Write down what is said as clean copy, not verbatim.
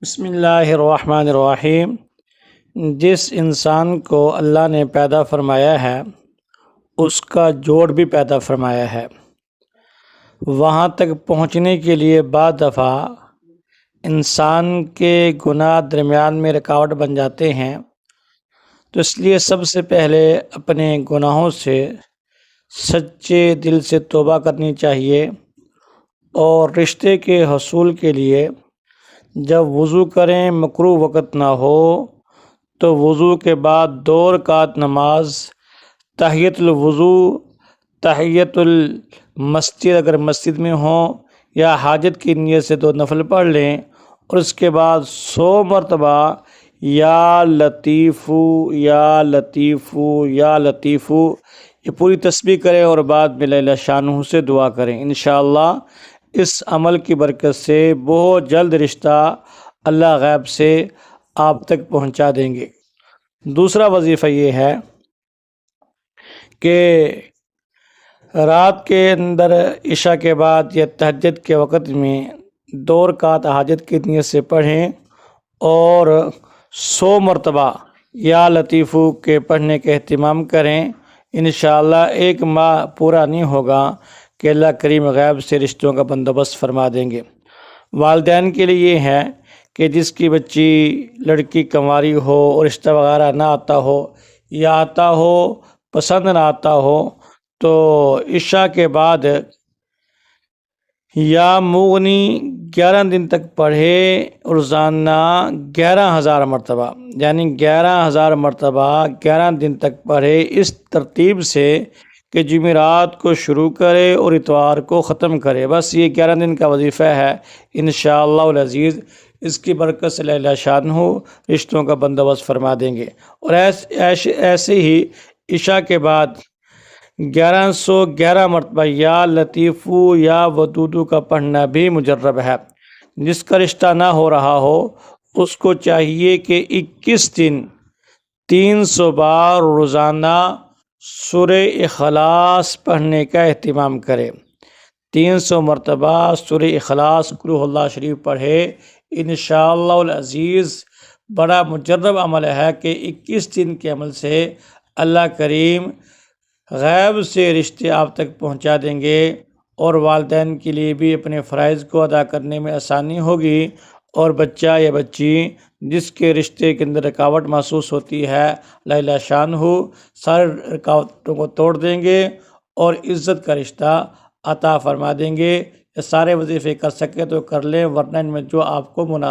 بسم اللہ الرحمن الرحیم۔ جس انسان کو اللہ نے پیدا فرمایا ہے اس کا جوڑ بھی پیدا فرمایا ہے۔ وہاں تک پہنچنے کے لیے بعض دفعہ انسان کے گناہ درمیان میں رکاوٹ بن جاتے ہیں، تو اس لیے سب سے پہلے اپنے گناہوں سے سچے دل سے توبہ کرنی چاہیے، اور رشتے کے حصول کے لیے جب وضو کریں مکروہ وقت نہ ہو تو وضو کے بعد 2 رکعت نماز تحیۃ الوضو، تحیۃ المسجد اگر مسجد میں ہوں، یا حاجت کی نیت سے 2 نفل پڑھ لیں، اور اس کے بعد 100 مرتبہ یا لطیفو یا لطیفو یا لطیفو یہ پوری تسبیح کریں، اور بعد میں جل شانہ سے دعا کریں۔ انشاءاللہ اس عمل کی برکت سے بہت جلد رشتہ اللہ غیب سے آپ تک پہنچا دیں گے۔ دوسرا وظیفہ یہ ہے کہ رات کے اندر عشاء کے بعد یا تہجد کے وقت میں 2 رکعت حاجت کی نیت سے پڑھیں، اور 100 مرتبہ یا لطیفو کے پڑھنے کا اہتمام کریں۔ انشاءاللہ 1 ماہ پورا نہیں ہوگا کہ اللہ کریم غیب سے رشتوں کا بندوبست فرما دیں گے۔ والدین کے لیے یہ ہے کہ جس کی بچی لڑکی کنواری ہو اور رشتہ وغیرہ نہ آتا ہو، یا آتا ہو پسند نہ آتا ہو، تو عشاء کے بعد یا مغنی 11 دن تک پڑھے، روزانہ 11,000 مرتبہ، یعنی 11,000 مرتبہ 11 دن تک پڑھے، اس ترتیب سے کہ جمعرات کو شروع کرے اور اتوار کو ختم کرے۔ بس یہ 11 دن کا وظیفہ ہے۔ انشاءاللہ العزیز اس کی برکت سے جل شانہ رشتوں کا بندوبست فرما دیں گے۔ اور ایسے ہی عشاء کے بعد 1111 مرتبہ یا لطیفو یا ودودو کا پڑھنا بھی مجرب ہے۔ جس کا رشتہ نہ ہو رہا ہو اس کو چاہیے کہ 21 دن 300 بار روزانہ سورہ اخلاص پڑھنے کا اہتمام کرے۔ 300 مرتبہ سورہ اخلاص قل ھو اللہ شریف پڑھے۔ انشاءاللہ العزیز بڑا مجرب عمل ہے کہ 21 دن کے عمل سے اللہ کریم غیب سے رشتے آپ تک پہنچا دیں گے، اور والدین کے لیے بھی اپنے فرائض کو ادا کرنے میں آسانی ہوگی، اور بچہ یا بچی جس کے رشتے کے اندر رکاوٹ محسوس ہوتی ہے جل شانہ سارے رکاوٹوں کو توڑ دیں گے اور عزت کا رشتہ عطا فرما دیں گے۔ یہ سارے وظیفے کر سکے تو کر لیں، ورنہ ان میں جو آپ کو مناسب